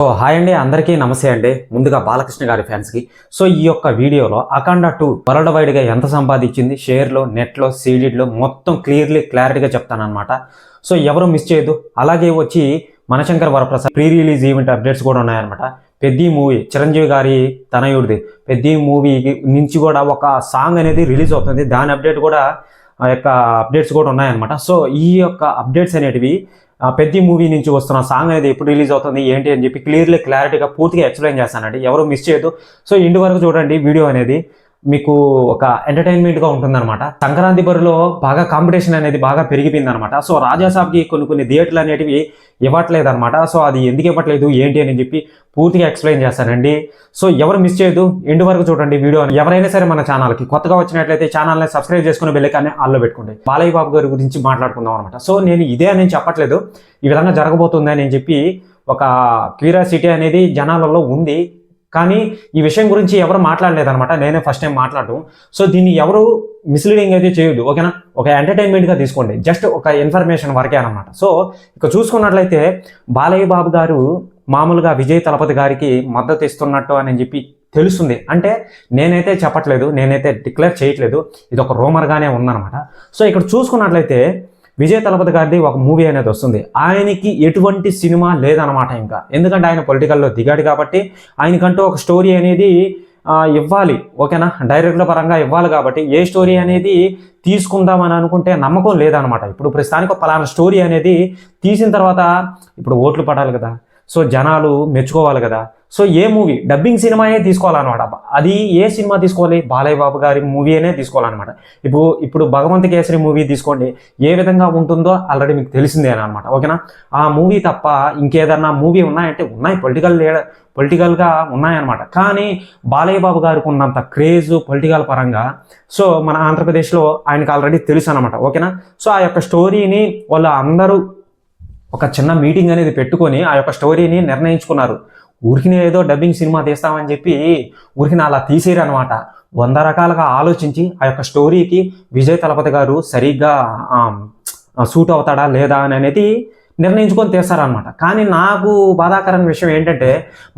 Hi అండి, అందరికీ నమస్తే అండి. ముందుగా బాలకృష్ణ గారి ఫ్యాన్స్కి ఈ యొక్క వీడియోలో అఖండ 2 వరల్డ్ వైడ్గా ఎంత సంపాదించింది షేర్లో, నెట్లో, సీడెడ్లో మొత్తం క్లారిటీగా చెప్తానమాట. ఎవరు మిస్ చేయదు. అలాగే వచ్చి Manashankar Varaprasad pre release event updates కూడా ఉన్నాయన్నమాట. పెద్ది మూవీ చిరంజీవి గారి తనయుడిది పెద్ది మూవీ నుంచి కూడా ఒక సాంగ్ అనేది రిలీజ్ అవుతుంది. దాని అప్డేట్ కూడా అప్డేట్స్ కూడా ఉన్నాయన్నమాట. ఈ యొక్క అప్డేట్స్ అనేటివి పెద్ది మూవీ నుంచి వస్తున్న సాంగ్ అనేది ఎప్పుడు రిలీజ్ అవుతుంది ఏంటి అని చెప్పి క్లారిటీగా పూర్తిగా ఎక్స్ప్లెయిన్ చేస్తానండి. ఎవరు మిస్ చేయదు. ఇంటి వరకు చూడండి. వీడియో అనేది మీకు ఒక ఎంటర్టైన్మెంట్గా ఉంటుందన్నమాట. సంక్రాంతి బరిలో బాగా కాంపిటీషన్ అనేది బాగా పెరిగిపోయింది అనమాట. రాజాసాబ్కి కొన్ని థియేటర్లు అనేటివి ఇవ్వట్లేదు అనమాట. అది ఎందుకు ఇవ్వట్లేదు ఏంటి అని చెప్పి పూర్తిగా ఎక్స్ప్లెయిన్ చేస్తానండి. ఎవరు మిస్ చేయదు, ఎండు వరకు చూడండి వీడియో. ఎవరైనా సరే మన ఛానల్కి కొత్తగా వచ్చినట్లయితే ఛానల్ని సబ్స్క్రైబ్ చేసుకుని బెల్లైకాన్ని ఆన్లో పెట్టుకోండి. బాలయ్య బాబు గారి గురించి మాట్లాడుకుందాం అనమాట. నేను ఇదే అని చెప్పట్లేదు, ఈ విధంగా జరగబోతుంది అని చెప్పి ఒక క్యూరియాసిటీ అనేది జనాలలో ఉంది. కానీ ఈ విషయం గురించి ఎవరు మాట్లాడలేదనమాట. నేనే ఫస్ట్ టైం మాట్లాడటం. దీన్ని ఎవరు మిస్లీడింగ్ అయితే చేయొద్దు, ఓకేనా. ఒక ఎంటర్టైన్మెంట్గా తీసుకోండి, జస్ట్ ఒక ఇన్ఫర్మేషన్ వరకే అనమాట. ఇక చూసుకున్నట్లయితే బాలయ్య బాబు గారు మామూలుగా విజయ్ తలపతి గారికి మద్దతు ఇస్తున్నట్టు అని చెప్పి తెలుస్తుంది. అంటే నేనైతే చెప్పట్లేదు, నేనైతే డిక్లేర్ చేయట్లేదు, ఇది ఒక రూమర్గానే ఉందన్నమాట. ఇక్కడ చూసుకున్నట్లయితే విజయ్ తలపతి గారిది ఒక మూవీ అనేది వస్తుంది. ఆయనకి ఎటువంటి సినిమా లేదనమాట ఇంకా. ఎందుకంటే ఆయన పొలిటికల్లో దిగాడు కాబట్టి ఆయనకంటూ ఒక స్టోరీ అనేది ఇవ్వాలి, ఓకేనా. డైరెక్టర్ పరంగా ఇవ్వాలి కాబట్టి ఏ స్టోరీ అనేది తీసుకుందామని అనుకుంటే నమ్మకం లేదనమాట. ఇప్పుడు ప్రస్తుతానికి పలానా స్టోరీ అనేది తీసిన తర్వాత ఇప్పుడు ఓట్లు పడాలి కదా, జనాలు మెచ్చుకోవాలి కదా. ఏ మూవీ డబ్బింగ్ సినిమాయే తీసుకోవాలన్నమాట. అది ఏ సినిమా తీసుకోవాలి, బాలయ్య బాబు గారి మూవీ అనే తీసుకోవాలన్నమాట. ఇప్పుడు భగవంత్ కేసరి మూవీ తీసుకోండి, ఏ విధంగా ఉంటుందో ఆల్రెడీ మీకు తెలిసిందే అనమాట, ఓకేనా. ఆ మూవీ తప్ప ఇంకేదన్నా మూవీ ఉన్నాయంటే ఉన్నాయి, పొలిటికల్గా ఉన్నాయన్నమాట. కానీ బాలయ్య బాబు గారికి ఉన్నంత క్రేజ్ పొలిటికల్ పరంగా మన ఆంధ్రప్రదేశ్లో ఆయనకు ఆల్రెడీ తెలుసు అనమాట, ఓకేనా. ఆ యొక్క స్టోరీని వాళ్ళు అందరూ ఒక చిన్న మీటింగ్ అనేది పెట్టుకొని ఆ యొక్క స్టోరీని నిర్ణయించుకున్నారు. ఊరికినే ఏదో డబ్బింగ్ సినిమా తీస్తామని చెప్పి ఊరికిన అలా తీసేరు అనమాట. 100 రకాలుగా ఆలోచించి ఆ యొక్క స్టోరీకి విజయ్ తలపతి గారు సరిగ్గా సూట్ అవుతాడా లేదా అనేది నిర్ణయించుకొని తీస్తారనమాట. కానీ నాకు బాధాకరమైన విషయం ఏంటంటే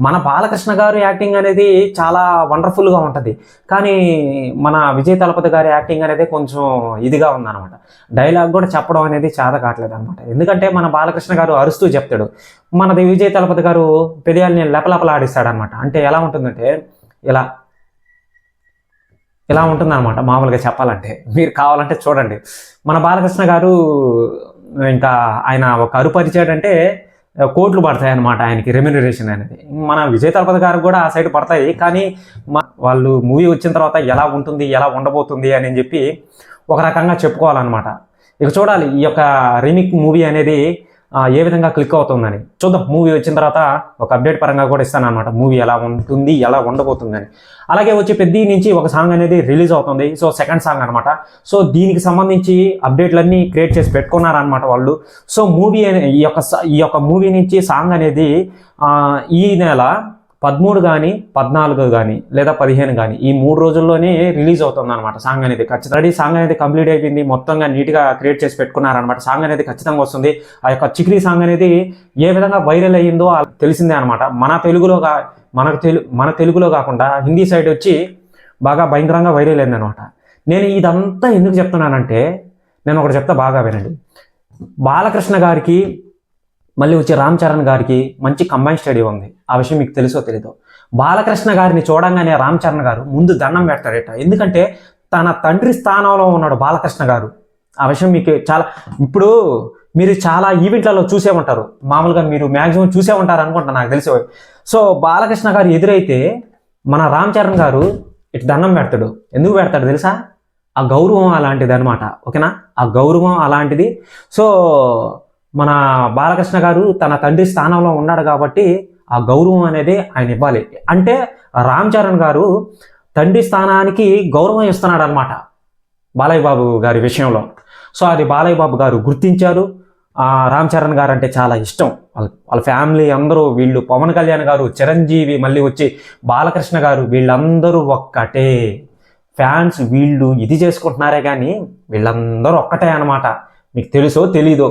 మన బాలకృష్ణ గారు యాక్టింగ్ అనేది చాలా వండర్ఫుల్గా ఉంటుంది, కానీ మన విజయ్ తలపతి గారి యాక్టింగ్ అనేది కొంచెం ఇదిగా ఉందన్నమాట. డైలాగ్ కూడా చెప్పడం అనేది చేత కావట్లేదు అనమాట. ఎందుకంటే మన బాలకృష్ణ గారు అరుస్తూ చెప్తాడు, మనది విజయ్ తలపతి గారు పెదియాల్ని లెపలపలాడిస్తాడనమాట. అంటే ఎలా ఉంటుందంటే ఇలా ఉంటుందన్నమాట. మామూలుగా చెప్పాలంటే మీరు కావాలంటే చూడండి. మన బాలకృష్ణ గారు ఇంకా ఆయన ఒక అరుపరిచాడంటే కోట్లు పడతాయి అన్నమాట ఆయనకి రెమ్యునరేషన్ అనేది. మన విజయ్ తలపతి గారికి కూడా ఆ సైడ్ పడతాయి, కానీ వాళ్ళు మూవీ వచ్చిన తర్వాత ఎలా ఉంటుంది, ఎలా ఉండబోతుంది అని చెప్పి ఒక రకంగా చెప్పుకోవాలన్నమాట. ఇక చూడాలి ఈ యొక్క రీమేక్ మూవీ అనేది ఏ విధంగా క్లిక్ అవుతుందని చూద్దాం. మూవీ వచ్చిన తర్వాత ఒక అప్డేట్ పరంగా కూడా ఇస్తాను అనమాట, మూవీ ఎలా ఉంటుంది, ఎలా ఉండబోతుందని. అలాగే వచ్చి పెద్ది నుంచి ఒక సాంగ్ అనేది రిలీజ్ అవుతుంది. సెకండ్ సాంగ్ అనమాట. దీనికి సంబంధించి అప్డేట్లన్నీ క్రియేట్ చేసి పెట్టుకున్నారనమాట వాళ్ళు. మూవీ ఈ యొక్క మూవీ నుంచి సాంగ్ అనేది ఈ నెల 13 కానీ 14 కానీ లేదా 15 కానీ ఈ 3 రోజుల్లోనే రిలీజ్ అవుతుంది అనమాట సాంగ్ అనేది. ఖచ్చితంగా సాంగ్ అనేది కంప్లీట్ అయిపోయింది, మొత్తంగా నీట్గా క్రియేట్ చేసి పెట్టుకున్నారనమాట. సాంగ్ అనేది ఖచ్చితంగా వస్తుంది. ఆ యొక్క చిక్రీ సాంగ్ అనేది ఏ విధంగా వైరల్ అయ్యిందో తెలిసిందే అనమాట. మన తెలుగులో కాకుండా హిందీ సైడ్ వచ్చి బాగా భయంకరంగా వైరల్ అయింది అనమాట. నేను ఇదంతా ఎందుకు చెప్తున్నానంటే నేను ఒకటి చెప్తా, బాగా వినండి. బాలకృష్ణ గారికి మళ్ళీ వచ్చి రామ్ చరణ్ గారికి మంచి కంబైన్ స్టడీ ఉంది. ఆ విషయం మీకు తెలుసో తెలీదో. బాలకృష్ణ గారిని చూడంగానే రామ్ చరణ్ గారు ముందు దండం పెడతాడట. ఎందుకంటే తన తండ్రి స్థానంలో ఉన్నాడు బాలకృష్ణ గారు. ఆ విషయం మీకు ఇప్పుడు మీరు చాలా ఈవెంట్లలో చూసే ఉంటారు, మామూలుగా మీరు మ్యాక్సిమం చూసే ఉంటారు అనుకుంటా, నాకు తెలిసి. బాలకృష్ణ గారు ఎదురైతే మన రామ్ చరణ్ గారు ఇటు దండం పెడతాడు. ఎందుకు పెడతాడు తెలుసా? ఆ గౌరవం అలాంటిది అనమాట, ఓకేనా. ఆ గౌరవం అలాంటిది. మన బాలకృష్ణ గారు తన తండ్రి స్థానంలో ఉన్నాడు కాబట్టి ఆ గౌరవం అనేది ఆయన ఇవ్వాలి. అంటే రామ్ చరణ్ గారు తండ్రి స్థానానికి గౌరవం ఇస్తున్నాడు అనమాట బాలయ్య బాబు గారి విషయంలో. అది బాలయ్య బాబు గారు గుర్తించారు. రామ్ చరణ్ గారు అంటే చాలా ఇష్టం. వాళ్ళ ఫ్యామిలీ అందరూ, వీళ్ళు పవన్ కళ్యాణ్ గారు, చిరంజీవి, మళ్ళీ వచ్చి బాలకృష్ణ గారు, వీళ్ళందరూ ఒక్కటే ఫ్యాన్స్. వీళ్ళు ఇది చేసుకుంటున్నారే కానీ వీళ్ళందరూ ఒక్కటే అనమాట. మీకు తెలుసో తెలీదో,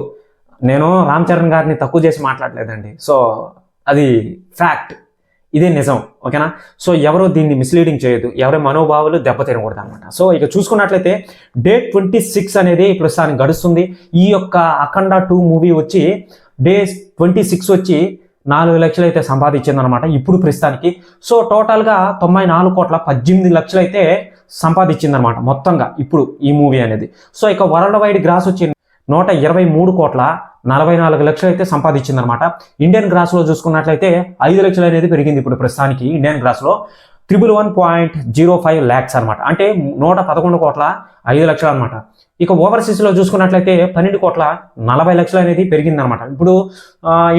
నేను రామ్ చరణ్ గారిని తక్కువ చేసి మాట్లాడలేదండి. అది ఫ్యాక్ట్, ఇదే నిజం. ఓకేనా? సో ఎవరో దీన్ని మిస్లీడింగ్ చేయొద్దు, ఎవరి మనోభావాలు దెబ్బతినకూడదు అనమాట. సో ఇక చూసుకున్నట్లయితే డేట్ 26 అనేది ప్రస్తుతానికి గడుస్తుంది. ఈ యొక్క అఖండ 2 మూవీ వచ్చి డే 26 వచ్చి 4 లక్షలు అయితే సంపాదించిందనమాట ఇప్పుడు ప్రస్తుతానికి. సో టోటల్గా 94,18,00,000 అయితే సంపాదించిందనమాట మొత్తంగా ఇప్పుడు ఈ మూవీ అనేది. సో ఇక వరల్డ్ వైడ్ గ్రాస్ వచ్చి 123,44,00,000 అయితే సంపాదించిందనమాట. ఇండియన్ గ్రాస్లో చూసుకున్నట్లయితే 5 లక్షలు అనేది పెరిగింది ఇప్పుడు ప్రస్తుతానికి ఇండియన్ గ్రాస్లో. 111.05 lakhs అనమాట, అంటే 111,05,00,000 అనమాట. ఇక ఓవర్సీస్లో చూసుకున్నట్లయితే 12,40,00,000 అనేది పెరిగిందనమాట. ఇప్పుడు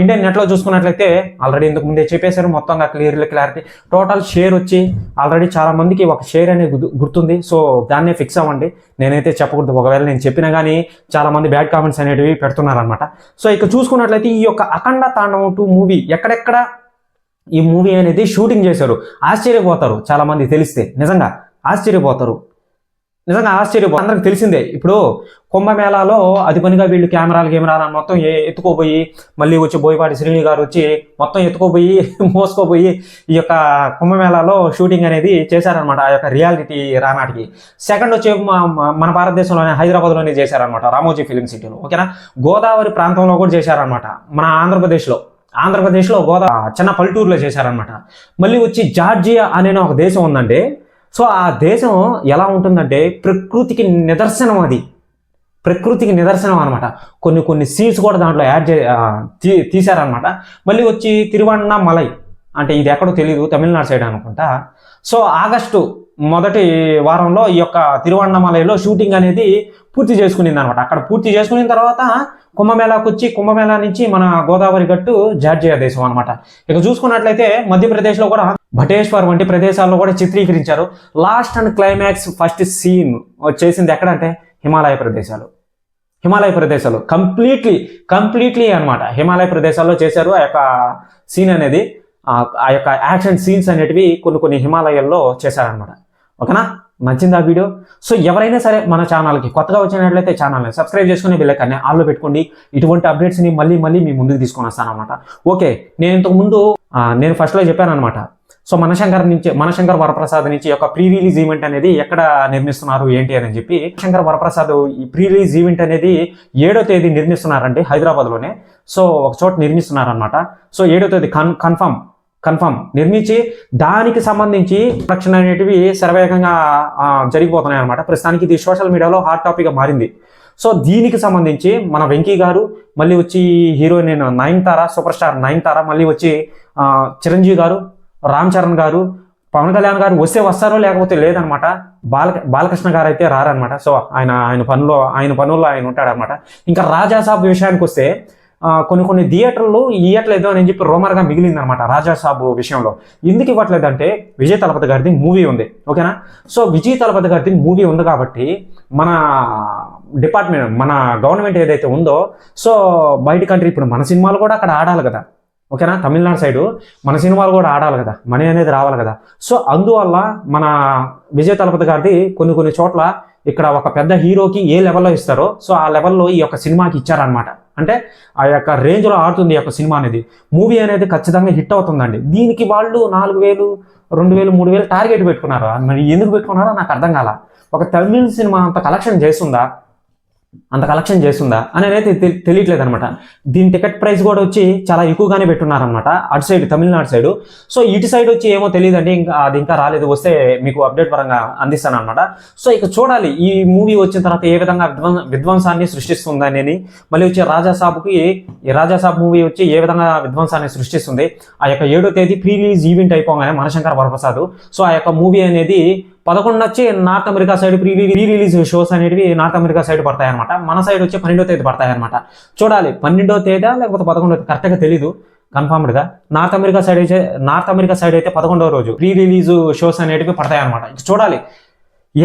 ఇండియన్ నెట్లో చూసుకున్నట్లయితే ఆల్రెడీ ఇంతకు ముందే చెప్పేశారు మొత్తంగా క్లారిటీ. టోటల్ షేర్ వచ్చి ఆల్రెడీ చాలా మందికి ఒక షేర్ అనేది గుర్తుంది. సో దాన్నే ఫిక్స్ అవ్వండి, నేనైతే చెప్పకూడదు. ఒకవేళ నేను చెప్పినా కానీ చాలా మంది బ్యాడ్ కామెంట్స్ అనేటివి పెడుతున్నారనమాట. సో ఇక చూసుకున్నట్లయితే ఈ యొక్క అఖండ తాండవం 2 మూవీ ఎక్కడెక్కడ ఈ మూవీ అనేది షూటింగ్ చేశారు, ఆశ్చర్యపోతారు చాలా మంది తెలిస్తే. నిజంగా ఆశ్చర్యపోతారు. అందరికి తెలిసిందే. ఇప్పుడు కుంభమేళాలో అది పనిగా వీళ్ళు కెమెరాలు అని మొత్తం ఎత్తుకోపోయి మళ్ళీ వచ్చి బోయపాటి శ్రీని గారు వచ్చి మొత్తం ఎత్తుకోపోయి మోసుకోపోయి ఈ యొక్క కుంభమేళాలో షూటింగ్ అనేది చేశారనమాట. ఆ యొక్క రియాలిటీ రానాటికి. సెకండ్ వచ్చి మన భారతదేశంలోనే హైదరాబాద్లోనే చేశారనమాట, రామోజీ ఫిలిం సిటీలో. ఓకేనా? గోదావరి ప్రాంతంలో కూడా చేశారనమాట, మన ఆంధ్రప్రదేశ్లో చిన్న పల్లెటూరులో చేశారనమాట. మళ్ళీ వచ్చి జార్జియా అనే ఒక దేశం ఉందండి. సో ఆ దేశం ఎలా ఉంటుందంటే ప్రకృతికి నిదర్శనం, అది ప్రకృతికి నిదర్శనం అనమాట. కొన్ని సీన్స్ కూడా దాంట్లో తీశారనమాట. మళ్ళీ వచ్చి తిరువణ్ణమలై అంటే ఇది ఎక్కడో తెలియదు, తమిళనాడు సైడ్ అనుకుంటా. సో ఆగస్టు మొదటి వారంలో ఈ యొక్క తిరువణ్ణమలైలో షూటింగ్ అనేది పూర్తి చేసుకునింది అనమాట. అక్కడ పూర్తి చేసుకున్న తర్వాత కుంభమేళాకు వచ్చి కుంభమేళా నుంచి మన గోదావరి గట్టు జార్జియా దేశం అనమాట. ఇక చూసుకున్నట్లయితే మధ్యప్రదేశ్లో కూడా భటేశ్వర్ వంటి ప్రదేశాల్లో కూడా చిత్రీకరించారు. Last and climax first scene చేసింది ఎక్కడంటే హిమాలయ ప్రదేశాలు కంప్లీట్లీ అనమాట. హిమాలయ ప్రదేశాల్లో చేశారు ఆ యొక్క సీన్ అనేది. ఆ యొక్క యాక్షన్ సీన్స్ అనేటివి కొన్ని హిమాలయాల్లో చేశారనమాట. ఓకేనా? నచ్చింది ఆ వీడియో? సో ఎవరైనా సరే మన ఛానల్కి కొత్తగా వచ్చినట్లయితే ఛానల్ని సబ్స్క్రైబ్ చేసుకుని బెల్ ఐకాన్ని ఆన్లో పెట్టుకోండి. ఇటువంటి అప్డేట్స్ని మళ్ళీ మీ ముందుకు తీసుకొని వస్తానమాట. ఓకే, నేను ఇంతకుముందు నేను ఫస్ట్లో చెప్పాను అనమాట. సో మనశంకర్ వరప్రసాద్ నుంచి యొక్క ప్రీ రిలీజ్ ఈవెంట్ అనేది ఎక్కడ నిర్మిస్తున్నారు ఏంటి అని చెప్పి, శంకర్ వరప్రసాద్ ఈ ప్రీ రిలీజ్ ఈవెంట్ అనేది 7వ తేదీ నిర్మిస్తున్నారండి హైదరాబాద్లోనే. సో ఒక చోట నిర్మిస్తున్నారనమాట. సో 7వ తేదీ కన్ఫర్మ్ నిర్మించి దానికి సంబంధించి ప్రొడక్షన్ అనేటివి శరవేగంగా జరిగిపోతున్నాయి అనమాట. ప్రస్తుతానికి ఇది సోషల్ మీడియాలో హాట్ టాపిక్గా మారింది. సో దీనికి సంబంధించి మన వెంకీ గారు, మళ్ళీ వచ్చి heroine Nayanthara, super star Nayanthara, మళ్ళీ వచ్చి చిరంజీవి గారు, రామ్ చరణ్ గారు, పవన్ కళ్యాణ్ గారు వస్తారో లేకపోతే లేదనమాట. బాలకృష్ణ గారు అయితే రారనమాట. సో ఆయన పనుల్లో ఆయన ఉంటాడనమాట. ఇంకా రాజాసాబ్ విషయానికి వస్తే కొన్ని థియేటర్లు ఇవ్వట్లేదు అని చెప్పి రోమర్గా మిగిలిందనమాట రాజాసాబు విషయంలో. ఎందుకు ఇవ్వట్లేదు అంటే విజయ్ తలపతి గారిది మూవీ ఉంది. ఓకేనా? సో విజయ్ తలపతి గారిది మూవీ ఉంది కాబట్టి మన డిపార్ట్మెంట్, మన గవర్నమెంట్ ఏదైతే ఉందో, సో బయట కంట్రీ ఇప్పుడు మన సినిమాలు కూడా అక్కడ ఆడాలి కదా. ఓకేనా? తమిళనాడు సైడు మన సినిమాలు కూడా ఆడాలి కదా, మనీ అనేది రావాలి కదా. సో అందువల్ల మన విజయ్ తలపతి గారిది కొన్ని చోట్ల ఇక్కడ ఒక పెద్ద హీరోకి ఏ లెవెల్లో ఇస్తారో సో ఆ లెవెల్లో ఈ యొక్క సినిమాకి ఇచ్చారనమాట. అంటే ఆ యొక్క రేంజ్లో ఆడుతుంది ఈ యొక్క సినిమా అనేది. మూవీ అనేది ఖచ్చితంగా హిట్ అవుతుందండి. దీనికి వాళ్ళు 4,000, 2,000, 3,000 టార్గెట్ పెట్టుకున్నారు. మరి ఎందుకు పెట్టుకున్నారో నాకు అర్థం కాల. ఒక తమిళ సినిమా అంత కలెక్షన్ చేస్తుందా అని అనేది తెలియట్లేదు అనమాట. దీని టికెట్ ప్రైస్ కూడా వచ్చి చాలా ఎక్కువగానే పెట్టున్నారనమాట అటు సైడ్, తమిళనాడు సైడు. సో ఇటు సైడ్ వచ్చి ఏమో తెలియదండి, అది ఇంకా రాలేదు. వస్తే మీకు అప్డేట్ పరంగా అందిస్తాను అనమాట. సో ఇక చూడాలి ఈ మూవీ వచ్చిన తర్వాత ఏ విధంగా విధ్వంసాన్ని సృష్టిస్తుంది అనేది. మళ్ళీ వచ్చి రాజాసాబ్ మూవీ వచ్చి ఏ విధంగా విధ్వంసాన్ని సృష్టిస్తుంది. ఆ యొక్క 7వ తేదీ ప్రీ రిలీజ్ ఈవెంట్ అయిపోగానే మనశంకర్ వరప్రసాద్ సో ఆ యొక్క మూవీ అనేది 11 వచ్చి north America side pre release shows అనేవి నార్త్ అమెరికా సైడ్ పడతాయన్నమాట. మన సైడ్ వచ్చి 12వ తేదీ పడతాయన్నమాట. చూడాలి 12వ తేదీ లేకపోతే 11వ తేదీ కరెక్ట్గా తెలీదు కన్ఫర్మ్డ్గా. నార్త్ అమెరికా సైడ్ అయితే 11వ రోజు ప్రీ రిలీజ్ షోస్ అనేటివి పడతాయన్నమాట. చూడాలి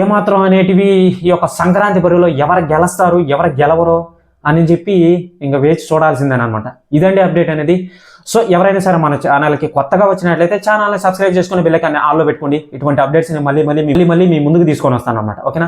ఏమాత్రం అనేటివి ఈ యొక్క సంక్రాంతి బరిలో ఎవరు గెలుస్తారు ఎవరు గెలవరో అని చెప్పి ఇంకా వేచి చూడాల్సిందేనమాట. ఇదండి అప్డేట్ అనేది. సో ఎవరైనా సరే మన ఛానల్కి కొత్తగా వచ్చినట్లయితే ఛానల్ని సబ్స్క్రైబ్ చేసుకుని బెల్ ఐకాన్ని ఆన్లో పెట్టుకోండి. ఇటువంటి అప్డేట్స్ని మళ్ళీ మీ ముందుకు తీసుకొని వస్తాను అనమాట. ఓకేనా?